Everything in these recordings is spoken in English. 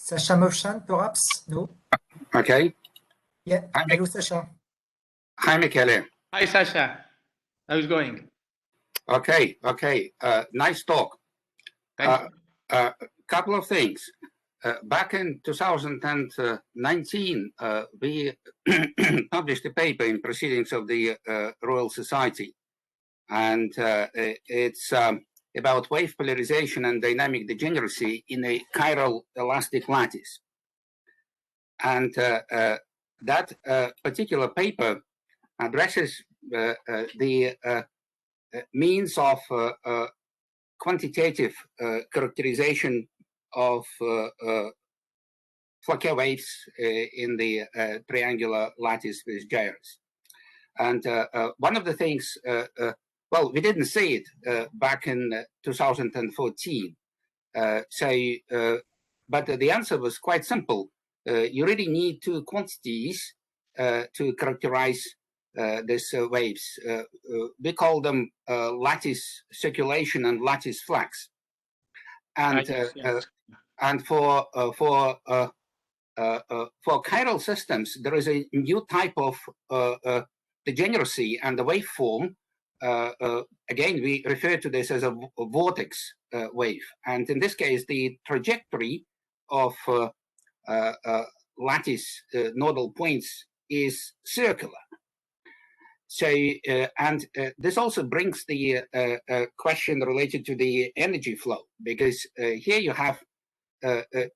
Sasha motion, perhaps? No? Okay. Yeah. Hello, Sasha. Hi, Michele. Hi, Sasha. How's it going? Okay. Nice talk. Thank you. Couple of things. Back in 2019, we published a paper in Proceedings of the Royal Society, and it's about wave polarization and dynamic degeneracy in a gyro-elastic lattice. And that particular paper addresses the means of quantitative characterization of Fourier waves in the triangular lattice with gyros. And one of the things, well, we didn't say it back in 2014. But the answer was quite simple. You really need two quantities to characterize these waves. We call them lattice circulation and lattice flux. And and for chiral systems, there is a new type of degeneracy, and the waveform. Again, we refer to this as a vortex wave, and in this case, the trajectory of lattice nodal points is circular. So, and this also brings the question related to the energy flow, because here you have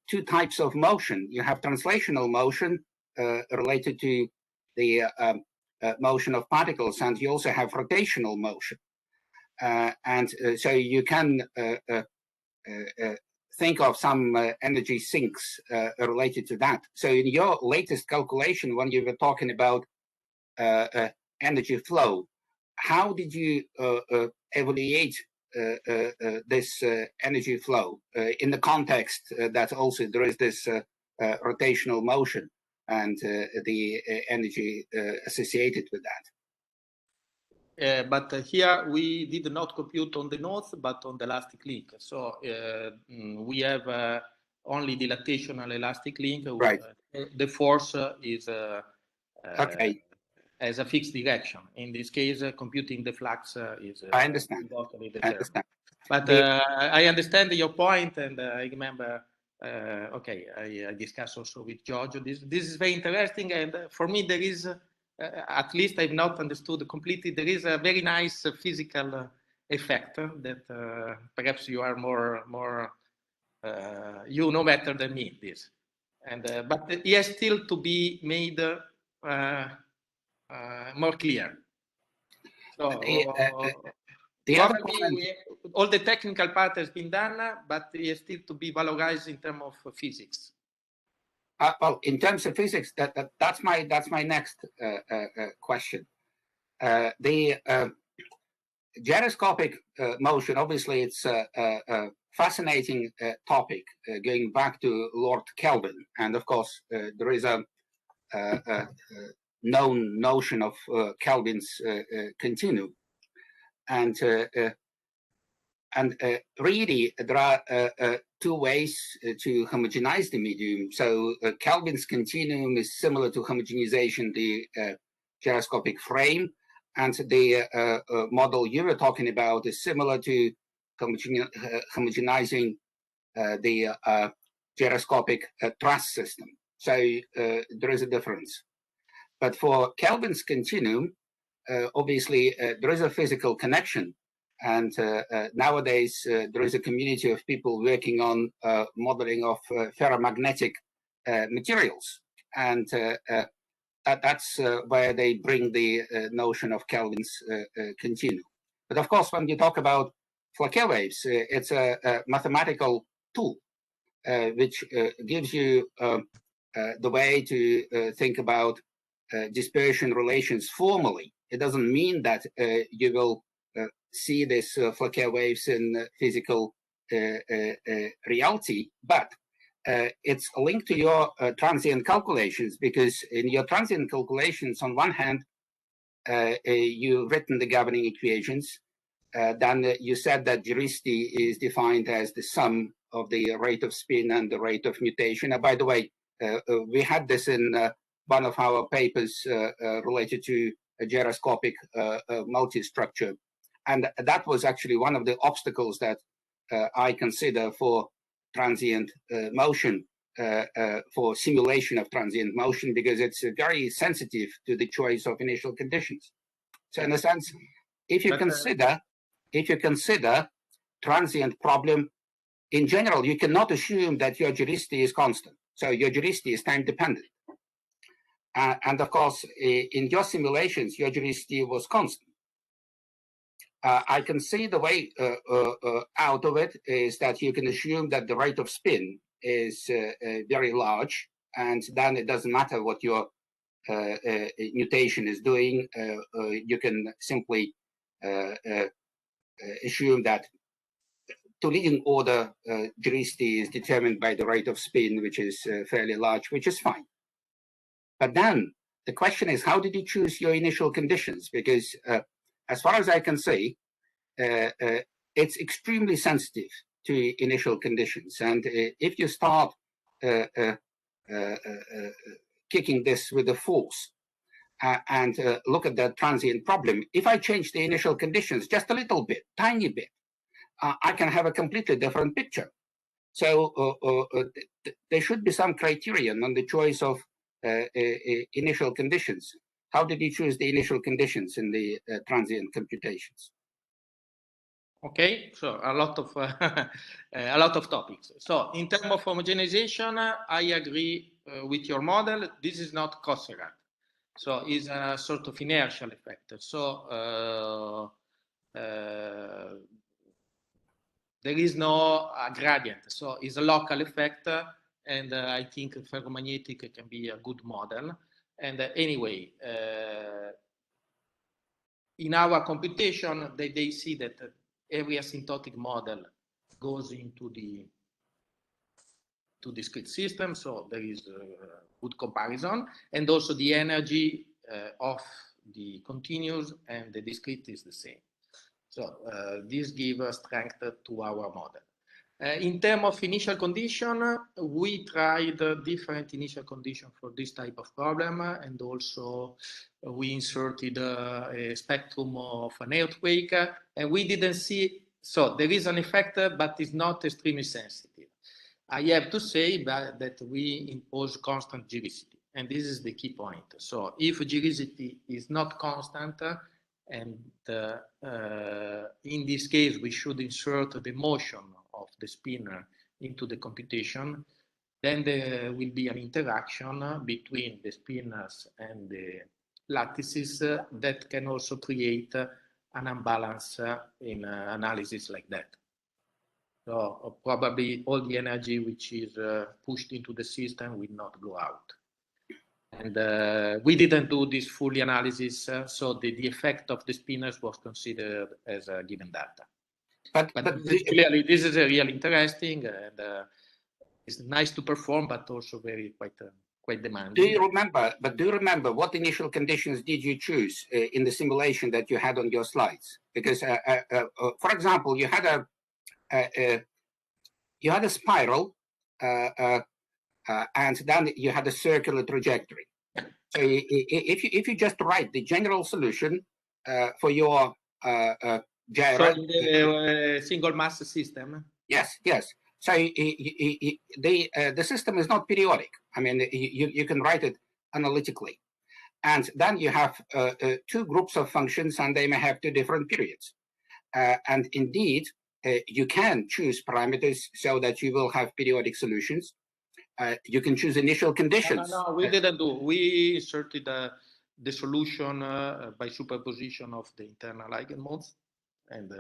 two types of motion. You have translational motion related to the motion of particles, and you also have rotational motion. So you can think of some energy sinks related to that. So in your latest calculation, when you were talking about energy flow, how did you evaluate this energy flow in the context that also there is this rotational motion and the energy associated with that? But here we did not compute on the nodes, but on the elastic link. So we have only the lattitional elastic link. Right. The force is okay. As a fixed direction. In this case, computing the flux is. I understand. I understand. But I understand your point, and I remember. Okay, I discussed also with Giorgio. This is very interesting, and for me there is, at least I've not understood completely. There is a very nice physical effect that perhaps you are more you know better than me this, and but it has still to be made. More clear. So the other point, all the technical part has been done, but it has still to be valorized in terms of physics. Well, in terms of physics, that's my next question. The gyroscopic motion, obviously, it's a fascinating topic going back to Lord Kelvin, and of course, there is a known notion of Kelvin's continuum, and really there are two ways to homogenize the medium. So Kelvin's continuum is similar to homogenization the gyroscopic frame, and the model you were talking about is similar to homogenizing the gyroscopic truss system. So there is a difference. But for Kelvin's continuum, obviously, there is a physical connection. And nowadays, there is a community of people working on modeling of ferromagnetic materials. And that's where they bring the notion of Kelvin's continuum. But of course, when you talk about Fourier waves, it's a mathematical tool, which gives you the way to think about dispersion relations formally. It doesn't mean that you will see these Fourier waves in physical reality, but it's linked to your transient calculations, because in your transient calculations, on one hand, you've written the governing equations, then you said that gyricity is defined as the sum of the rate of spin and the rate of nutation. And by the way, we had this in one of our papers related to a gyroscopic multi-structure. And that was actually one of the obstacles that I consider for transient motion, for simulation of transient motion, because it's very sensitive to the choice of initial conditions. So in a sense, if you consider transient problem, in general, you cannot assume that your gyricity is constant. So your gyricity is time dependent. And of course, in your simulations, your gyricity was constant. I can see the way out of it is that you can assume that the rate of spin is very large, and then it doesn't matter what your nutation is doing. You can simply assume that to leading order gyricity is determined by the rate of spin, which is fairly large, which is fine. But then the question is, how did you choose your initial conditions? Because as far as I can see, it's extremely sensitive to initial conditions. And if you start kicking this with a force and look at that transient problem, if I change the initial conditions just a little bit, tiny bit, I can have a completely different picture. So there should be some criterion on the choice of initial conditions. How did you choose the initial conditions in the transient computations? Okay, so a lot of topics. So in terms of homogenization, I agree with your model. This is not Cosserat, so it's a sort of inertial effect. So there is no gradient, so it's a local effect, and I think ferromagnetic can be a good model. And anyway, in our computation, they see that every asymptotic model goes into the discrete system, so there is a good comparison, and also the energy of the continuous and the discrete is the same. So this gives strength to our model. In terms of initial condition, we tried different initial conditions for this type of problem, and also we inserted a spectrum of an earthquake, and we didn't see, so there is an effect, but it's not extremely sensitive. I have to say that we impose constant gyricity, and this is the key point. So if gyricity is not constant, and in this case, we should insert the motion of the spinner into the computation, then there will be an interaction between the spinners and the lattices that can also create an imbalance in analysis like that. So probably all the energy which is pushed into the system will not go out. And we didn't do this fully analysis, so the effect of the spinners was considered as a given data. But clearly, this is really interesting, and it's nice to perform, but also quite demanding. Do you remember what initial conditions did you choose in the simulation that you had on your slides? Because, for example, you had a spiral, and then you had a circular trajectory. So if you just write the general solution for your gyro, so the single mass system. Yes. So the system is not periodic. I mean, you can write it analytically, and then you have two groups of functions, and they may have two different periods. And indeed, you can choose parameters so that you will have periodic solutions. You can choose initial conditions. No, we didn't do. We inserted the solution by superposition of the internal eigenmodes. And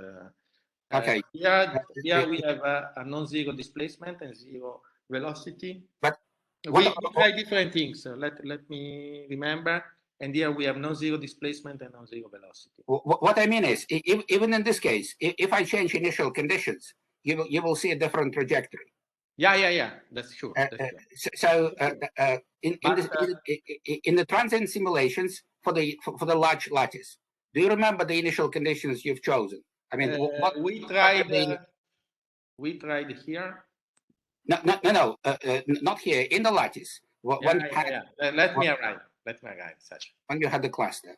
okay. Here we have a non-zero displacement and zero velocity. But we try different things. Let me remember. And here we have non-zero displacement and non-zero velocity. What I mean is, even in this case, if I change initial conditions, you will see a different trajectory. Yeah. That's sure. So in the transient simulations for the large lattice, do you remember the initial conditions you've chosen? I mean, we tried here No, not here, in the lattice. When Let me arrive, Sasha. when you had the cluster.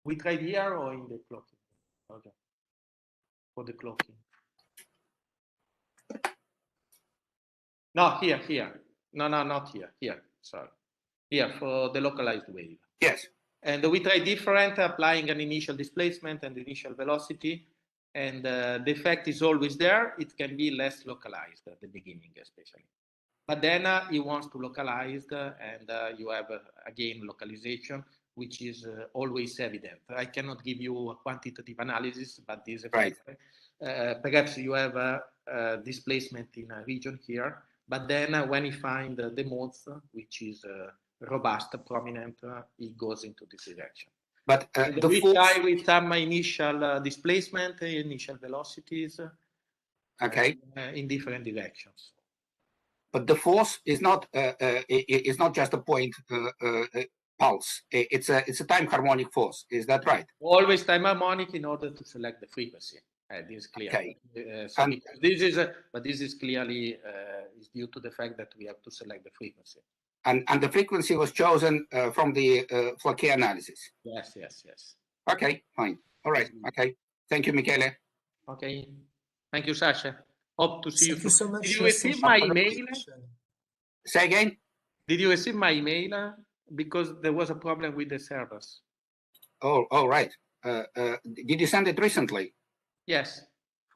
We tried here or in the clocking? Okay. For the clocking. No, here. No, not here. Here, sorry. Here for the localized wave. Yes. And we try different, applying an initial displacement and initial velocity. And the effect is always there. It can be less localized at the beginning, especially. But then he wants to localize, and you have, again, localization, which is always evident. I cannot give you a quantitative analysis, but this effect. Right. Perhaps you have a displacement in a region here, but then when you find the modes, which is robust, prominent, it goes into this direction. But we try with some initial displacement, initial velocities, okay, in different directions. But the force is not just a point pulse. It's a time harmonic force. Is that right? Always time harmonic in order to select the frequency. This is clear. Okay. So this is clearly is due to the fact that we have to select the frequency. And the frequency was chosen from the Fouquet analysis. Yes. Okay, fine. All right. Okay. Thank you, Michele. Okay. Thank you, Sasha. Hope to see you. Thank you so much. Did you receive my email? Say again? Did you receive my email? Because there was a problem with the servers. Oh, right. Did you send it recently? Yes.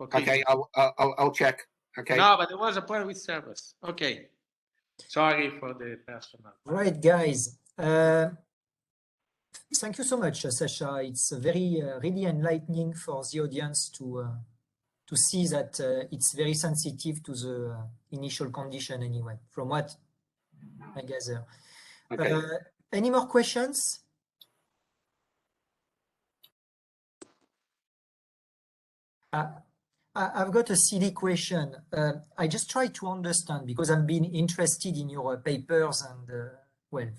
Okay, I'll check. Okay. No, but there was a problem with servers. Okay. Sorry for the personal. Right, guys. Thank you so much, Sasha. It's very really enlightening for the audience to see that it's very sensitive to the initial condition anyway, from what I gather. Okay. Any more questions? I've got a silly question. I just try to understand because I've been interested in your papers and well,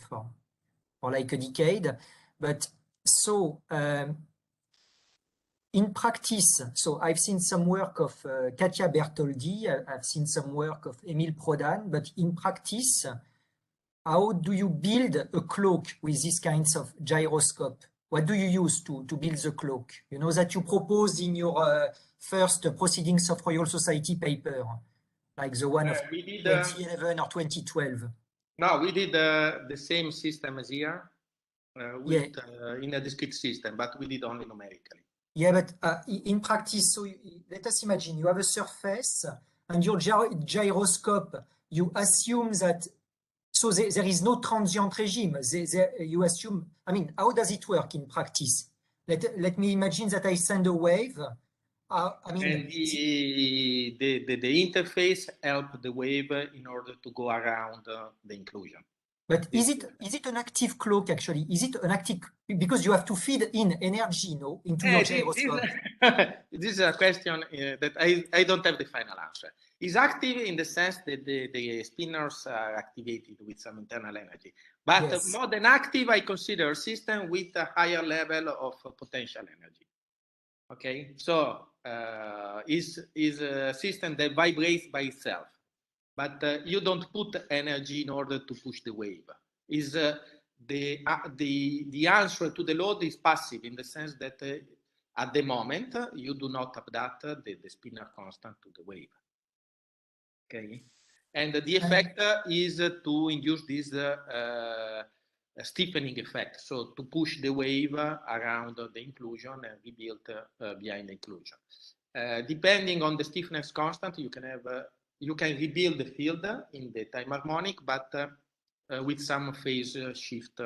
for like a decade. But so in practice, so I've seen some work of Katia Bertoldi, I've seen some work of Emile Prodan, but in practice, how do you build a cloak with these kinds of gyroscope? What do you use to build the cloak? You know that you proposed in your first Proceedings of Royal Society paper, like the one of 2011 or 2012. No, we did the same system as here, with, in a discrete system, but we did only numerically. Yeah, but in practice, so let us imagine you have a surface and your gyroscope, you assume that, so there is no transient regime. You assume, I mean, how does it work in practice? Let me imagine that I send a wave. I mean, and the interface help the wave in order to go around the inclusion. But is it an active cloak actually? Is it an active, because you have to feed in energy, no, into your gyroscope? This is a question that I don't have the final answer. It's active in the sense that the spinners are activated with some internal energy. But yes, more than active, I consider a system with a higher level of potential energy. Okay, so is a system that vibrates by itself. But you don't put energy in order to push the wave. Is the answer to the load is passive in the sense that at the moment you do not adapt the spinner constant to the wave. Okay, and the effect is to induce this stiffening effect, so to push the wave around the inclusion and rebuild behind the inclusion. Depending on the stiffness constant, you can have you can rebuild the field in the time harmonic, but with some phase shift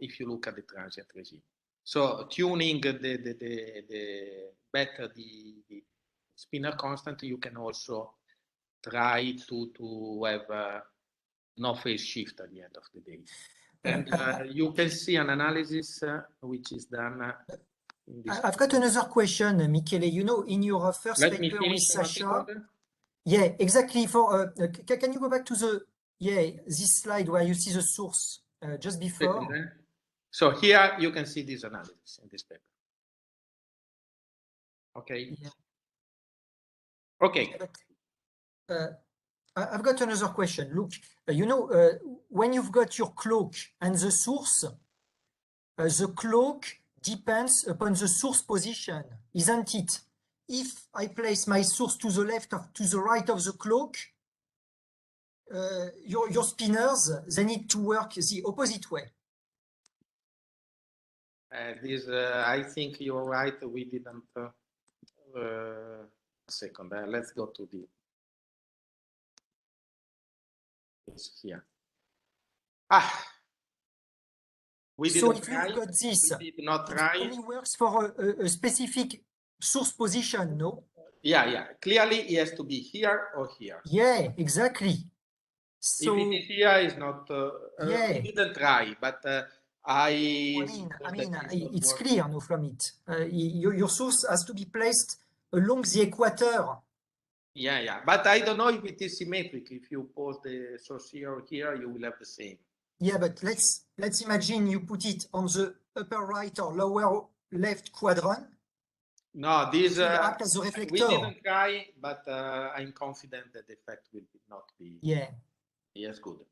if you look at the transient regime. So tuning the better the spinner constant, you can also try to have no phase shift at the end of the day. And you can see an analysis which is done. I've got another question, Michele. You know, in your first paper with Sasha, yeah, exactly. For can you go back to this slide where you see the source just before? So here you can see this analysis in this paper. Okay. Yeah. Okay. I've got another question. Look, when you've got your cloak and the source, the cloak depends upon the source position, isn't it? If I place my source to the left or to the right of the cloak, your spinners, they need to work the opposite way. I think you're right. We didn't. A second. Let's go to the. It's here. We So didn't if try. you've got this, We did not it try. only works for a specific source position, no? Yeah. Clearly, it has to be here or here. Yeah, exactly. So if it is here, it's not. yeah. We didn't try, but I mean, it's clear, no, from it. Your source has to be placed along the equator. Yeah. But I don't know if it is symmetric. If you pose the source here or here, you will have the same. Yeah, but let's imagine you put it on the upper right or lower left quadrant. No, this act as a reflector. We didn't try, but I'm confident that the effect will not be as good.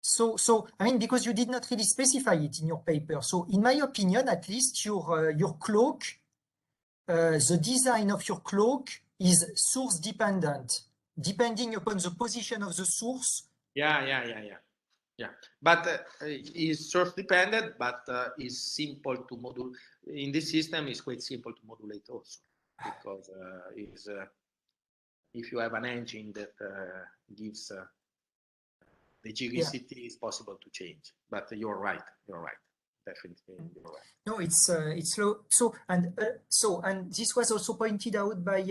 So I mean, because you did not really specify it in your paper. So in my opinion, at least your cloak, the design of your cloak is source dependent, depending upon the position of the source. Yeah. But is source dependent, but is simple to modulate. In this system, it's quite simple to modulate also, because if you have an engine that gives the gyroscopic, it's possible to change. But you're right. Definitely, you're right. No, it's slow. So and this was also pointed out by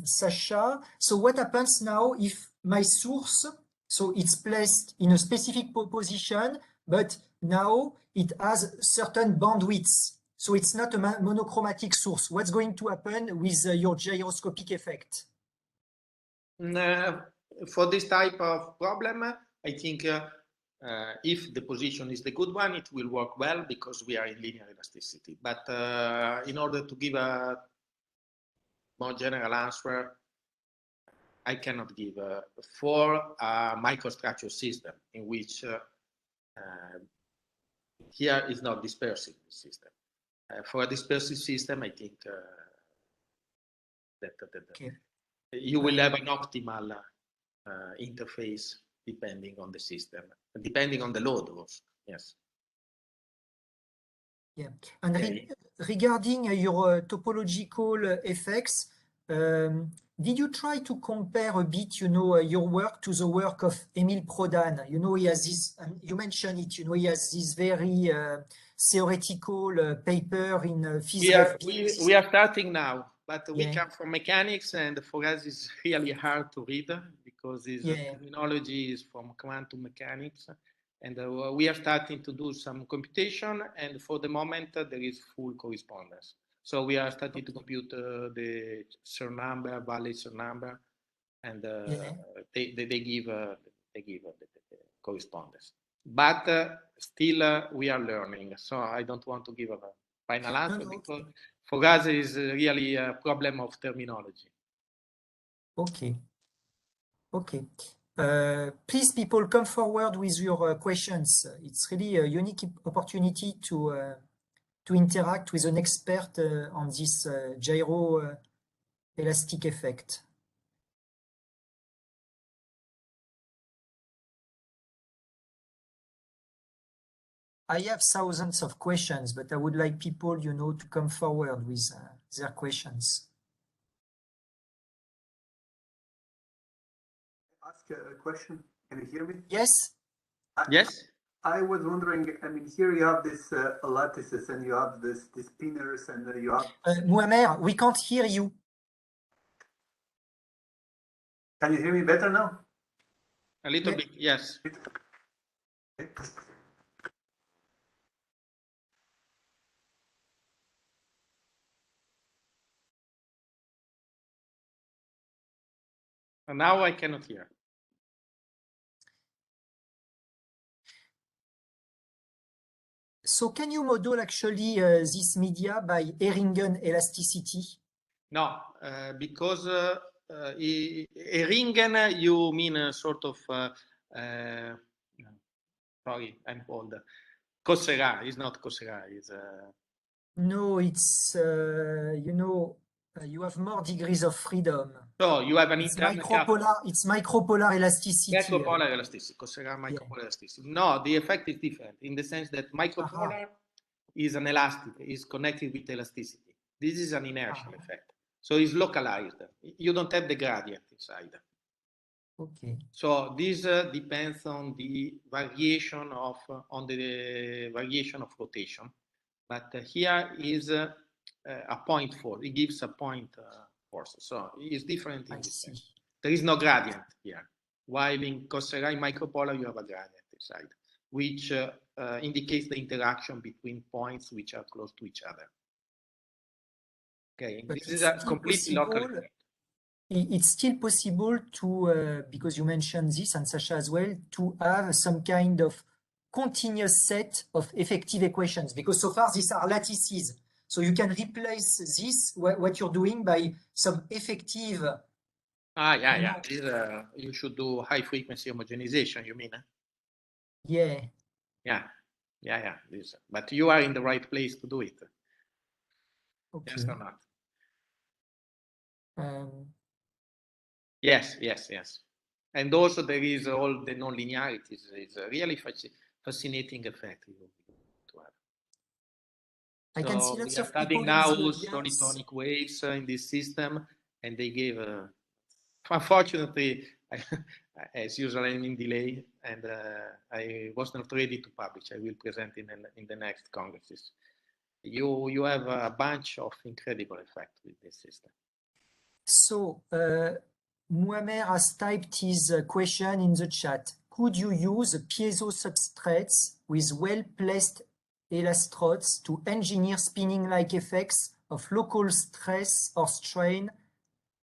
Sasha. So what happens now if my source, so it's placed in a specific position, but now it has certain bandwidths. So it's not a monochromatic source. What's going to happen with your gyroscopic effect? For this type of problem, I think if the position is the good one, it will work well because we are in linear elasticity. But in order to give a more general answer, I cannot give for a microstructured system in which here is not dispersive system. For a dispersive system, I think that you will have an optimal interface depending on the system, depending on the load also. Yes. Yeah, and regarding your topological effects, did you try to compare a bit, your work to the work of Emil Prodan? He has this, and you mentioned it, he has this very theoretical paper in physics. We are starting now, but we come from mechanics, and for us it's really hard to read because this terminology is from quantum mechanics. And we are starting to do some computation, and for the moment there is full correspondence. So we are starting to compute the CERN number, Valley CERN number, and they give the correspondence. But still we are learning. So I don't want to give a final answer because for us it is really a problem of terminology. Okay. Please, people, come forward with your questions. It's really a unique opportunity to interact with an expert on this gyro-elastic effect. I have thousands of questions, but I would like people, to come forward with their questions. Ask a question. Can you hear me? Yes. Yes. I was wondering. I mean, here you have this lattices, and you have the spinners, and you have. Muammer, we can't hear you. Can you hear me better now? A little bit, yes. Okay. And now I cannot hear. So can you model actually this media by Ehringen elasticity? No, because ringen, you mean a sort of, sorry, I'm old. Cossera is not Cossera. It's No, it's you know, you have more degrees of freedom. so you have an It's internal couple. micropolar elasticity. Micropolar elasticity. Cossera micropolar elasticity. No, the effect is different in the sense that micropolar is an elastic, is connected with elasticity. This is an inertial effect. So it's localized. You don't have the gradient inside. Okay. So this depends on the variation of variation of rotation. But here is a point force. It gives a point force. So it's different in this sense. There is no gradient here. While in Cossera micropolar, you have a gradient inside, which indicates the interaction between points which are close to each other. Okay, but this is a completely local effect. It's still possible to, because you mentioned this, and Sasha as well, to have some kind of continuous set of effective equations, because so far these are lattices. So you can replace this, what you're doing, by some effective. Yeah. This, you should do high frequency homogenization, you mean? Yeah. Yeah. This, but you are in the right place to do it. Okay. Yes or not? Yes. And also there is all the non-linearities. It's a really fascinating effect to have. I can see lots of people studying now solitonic waves in this system, and they gave, unfortunately, as usual, I'm in delay, and I was not ready to publish. I will present in the next congresses. You have a bunch of incredible effects with this system. So, Muammer has typed his question in the chat. Could you use piezo substrates with well-placed elastrodes to engineer spinning-like effects of local stress or strain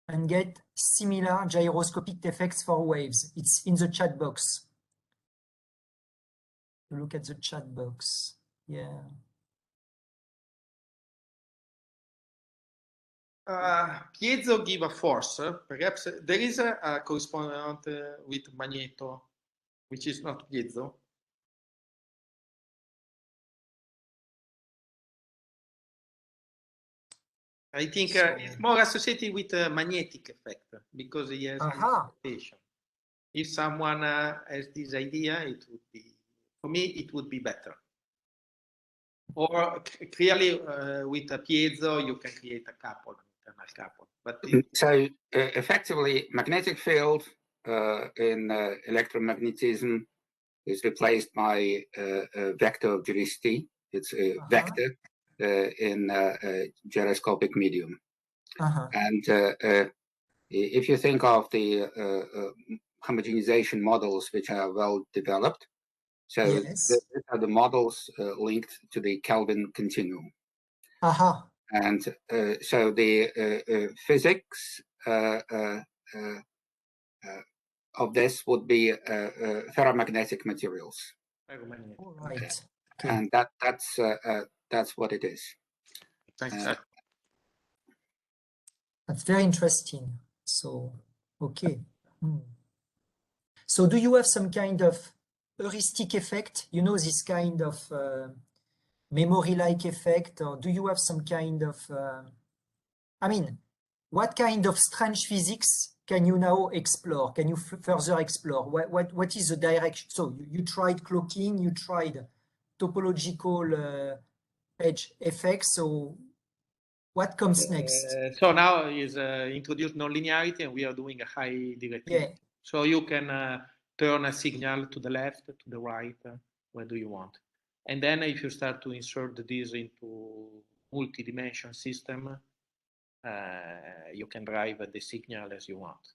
and get similar gyroscopic effects for waves? It's in the chat box. Look at the chat box. Yeah. Piezo give a force. Perhaps there is a correspondent with magneto, which is not piezo. I think it's more associated with a magnetic effect because he has rotation. If someone has this idea, it would be, for me, it would be better. Or clearly with a piezo, you can create a couple, internal couple. But so effectively, magnetic field in electromagnetism is replaced by a vector of gyrosity. It's a vector in a gyroscopic medium. And if you think of the homogenization models which are well developed, so these are the models linked to the Kelvin continuum. And so the physics of this would be ferromagnetic materials. Right. Okay. And that's what it is. Thanks. That's very interesting. So, okay. So do you have some kind of heuristic effect? You know, this kind of memory-like effect? Or do you have some kind of, I mean, what kind of strange physics can you now explore? Can you further explore? What is the direction? So you tried clocking, you tried topological edge effects. So what comes next? So now is introduced nonlinearity, and we are doing a high directivity. So you can turn a signal to the left, to the right, where do you want. And then if you start to insert this into multi-dimension system, you can drive the signal as you want.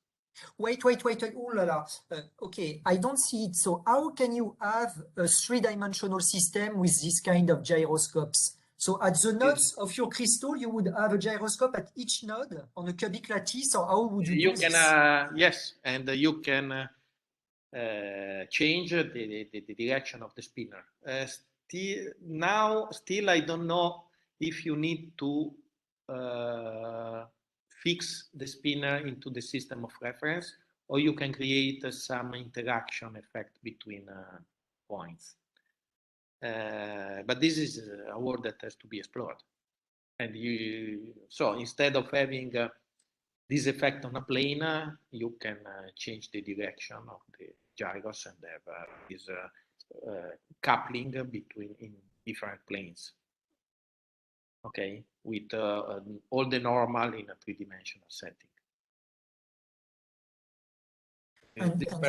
Wait. Ooh la la. Okay, I don't see it. So how can you have a three-dimensional system with this kind of gyroscopes? So at the nodes of your crystal, you would have a gyroscope at each node on a cubic lattice, or how would you do this? Yes, and you can change the direction of the spinner. Still, I don't know if you need to fix the spinner into the system of reference, or you can create some interaction effect between points. But this is a world that has to be explored. And so instead of having this effect on a plane, you can change the direction of the gyros and have this coupling between in different planes. Okay, with all the normal in a three-dimensional setting. And you know,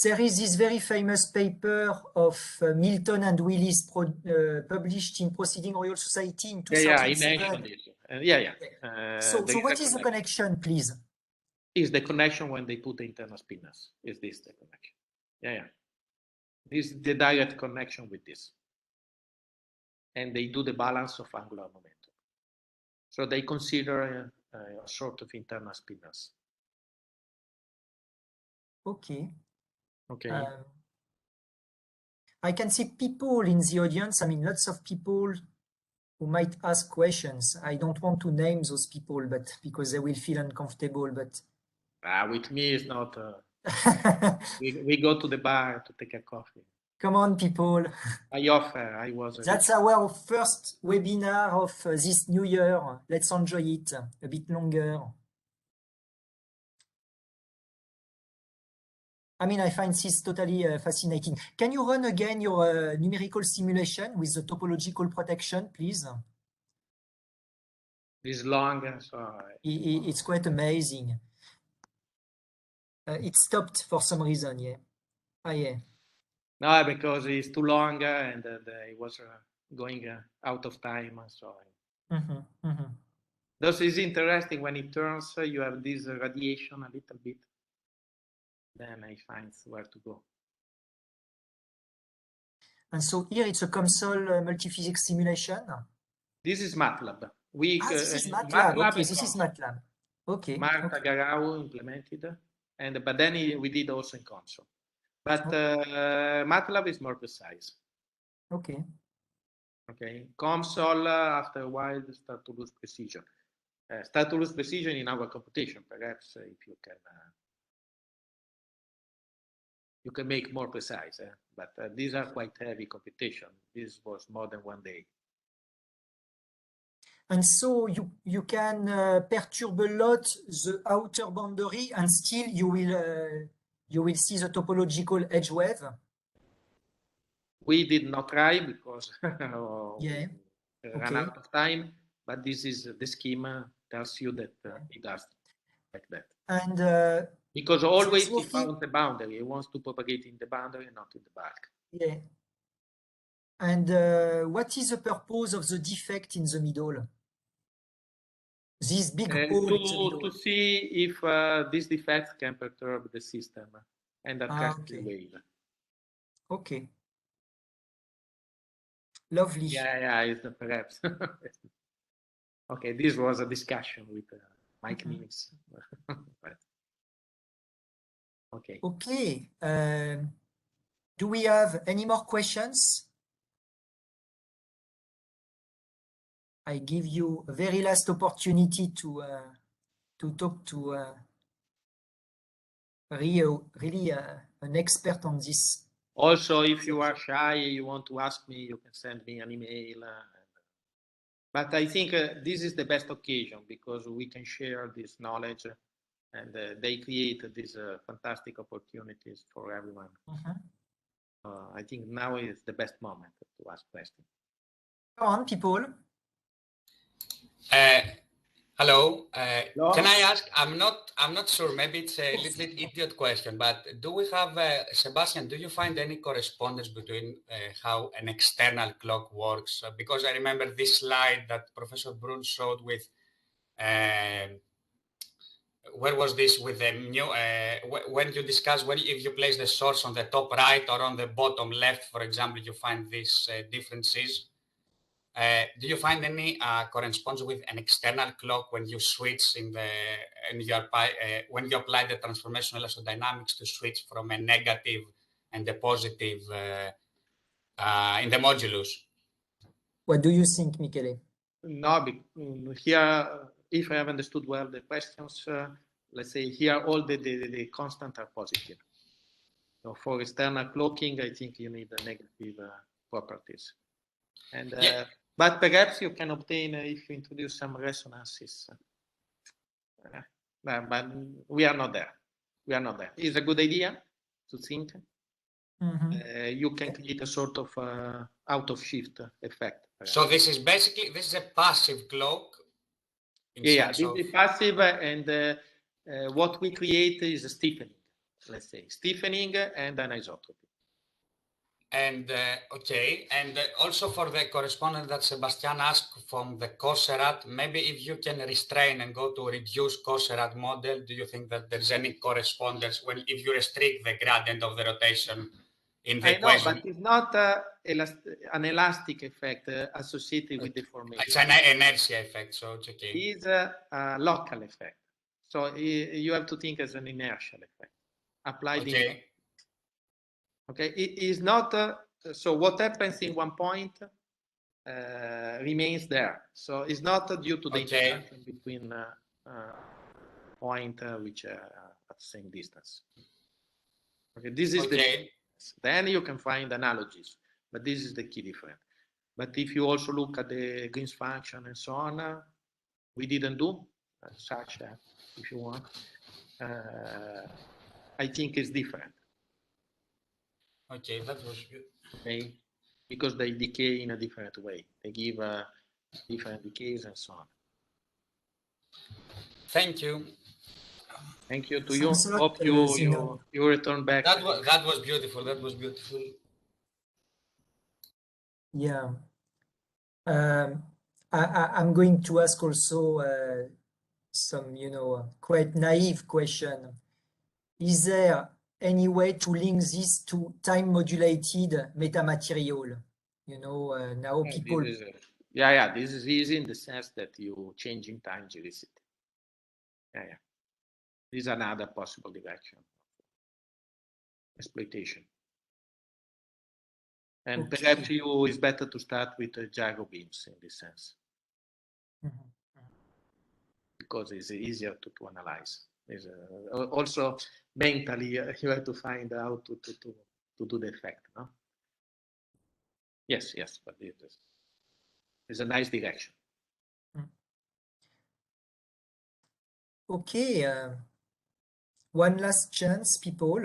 there is this very famous paper of Milton and Willis published in Proceeding Royal Society in 2007. Yeah, I mentioned it. So what is the connection, please? Is the connection when they put the internal spinners. Is this the connection? Yeah. This is the direct connection with this. And they do the balance of angular momentum. So they consider a sort of internal spinners. Okay. Okay. I can see people in the audience. I mean, lots of people who might ask questions. I don't want to name those people, but because they will feel uncomfortable. But with me, it's not. We go to the bar to take a coffee. Come on, people. I offer. I was. That's our first webinar of this new year. Let's enjoy it a bit longer. I mean, I find this totally fascinating. Can you run again your numerical simulation with the topological protection, please? It's long, so it's quite amazing. It stopped for some reason, yeah. Yeah. No, because it's too long and it was going out of time. So this is interesting. When it turns, you have this radiation a little bit. Then I find where to go. And so here it's a COMSOL multiphysics simulation. This is MATLAB. This is MATLAB. Okay, this is MATLAB. Okay. Marta Garau implemented, but then we did also in COMSOL. But MATLAB is more precise. Okay. Okay. COMSOL after a while start to lose precision. Start to lose precision in our computation. Perhaps if you can. You can make more precise, but these are quite heavy computation. This was more than 1 day. And so you can perturb a lot the outer boundary, and still you will see the topological edge wave. We did not try because ran out of time. But this is the schema tells you that it does like that. And because always he found the boundary. He wants to propagate in the boundary, not in the bulk. Yeah. And what is the purpose of the defect in the middle? This big hole in the middle. To see if this defect can perturb the system and arrest the wave. Okay. Lovely. Yeah, it's perhaps. Okay, this was a discussion with Mike Nimitz. Okay. Okay. Do we have any more questions? I give you a very last opportunity to talk to really an expert on this. Also, if you are shy, you want to ask me, you can send me an email. But I think this is the best occasion because we can share this knowledge and they create these fantastic opportunities for everyone. I think now is the best moment to ask questions. Come on, people. Hello. Can I ask? I'm not sure. Maybe it's a little idiot question, but do we have Sebastian? Do you find any correspondence between how an external clock works? Because I remember this slide that Professor Brun showed with. Where was this with the new? When you discuss if you place the source on the top right or on the bottom left, for example, you find these differences. Do you find any correspondence with an external clock when you switch when you apply the transformational elastodynamics to switch from a negative and a positive in the modulus? What do you think, Michele? No, here if I have understood well the questions, let's say here all the constants are positive. So for external cloaking, I think you need the negative properties. And but perhaps you can obtain if you introduce some resonances. But we are not there. We are not there. It's a good idea to think. You can create a sort of out of shift effect. So this is basically a passive cloak. Yeah, this is passive, and what we create is a stiffening. Let's say stiffening and anisotropy. And okay, and also for the correspondence that Sebastian asked from the Cosserat, maybe if you can restrain and go to reduce Cosserat model, do you think that there's any correspondence when if you restrict the gradient of the rotation in the equation? But it's not an elastic effect associated with deformation. It's an inertia effect, so it's okay. It's a local effect. So you have to think as an inertial effect applied in. Okay, it is not. So what happens in one point remains there. So it's not due to the interaction between points which are at the same distance. Okay, this is the. Then you can find analogies, but this is the key difference. But if you also look at the Green's function and so on, we didn't do such. If you want, I think it's different. Okay, that was good. Okay, because they decay in a different way. They give different decays and so on. Thank you. Thank you to you. Hope you return back. That was beautiful. That was beautiful. Yeah. I'm going to ask also some, quite naive question. Is there any way to link this to time-modulated metamaterial? Now people... This is easy in the sense that you change in time gyroscopy. This is another possible direction. Exploitation. And perhaps it's better to start with gyro beams in this sense. Because it's easier to analyze. Also, mentally, you have to find out to do the effect. No? Yes, but it's a nice direction. Okay, one last chance, people.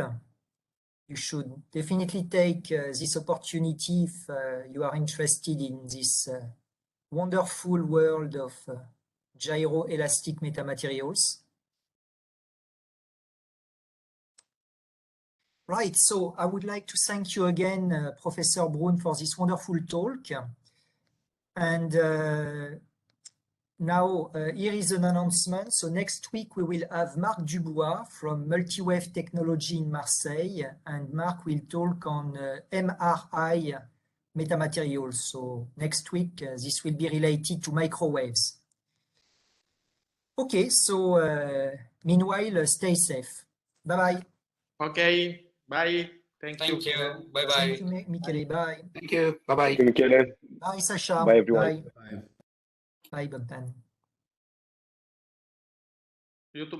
You should definitely take this opportunity if you are interested in this wonderful world of gyro-elastic metamaterials. Right, so I would like to thank you again, Professor Brun, for this wonderful talk. And now here is an announcement. So next week we will have Marc Dubois from Multiwave Technology in Marseille, and Marc will talk on MRI metamaterials. So next week this will be related to microwaves. Okay, so meanwhile, stay safe. Bye-bye. Okay, bye. Thank you. Bye-bye. Thank you, Michele. Bye. Thank you. Bye-bye. Thank you, Michele. Bye, Sasha. Bye, everyone. Bye, Bogdan. You too.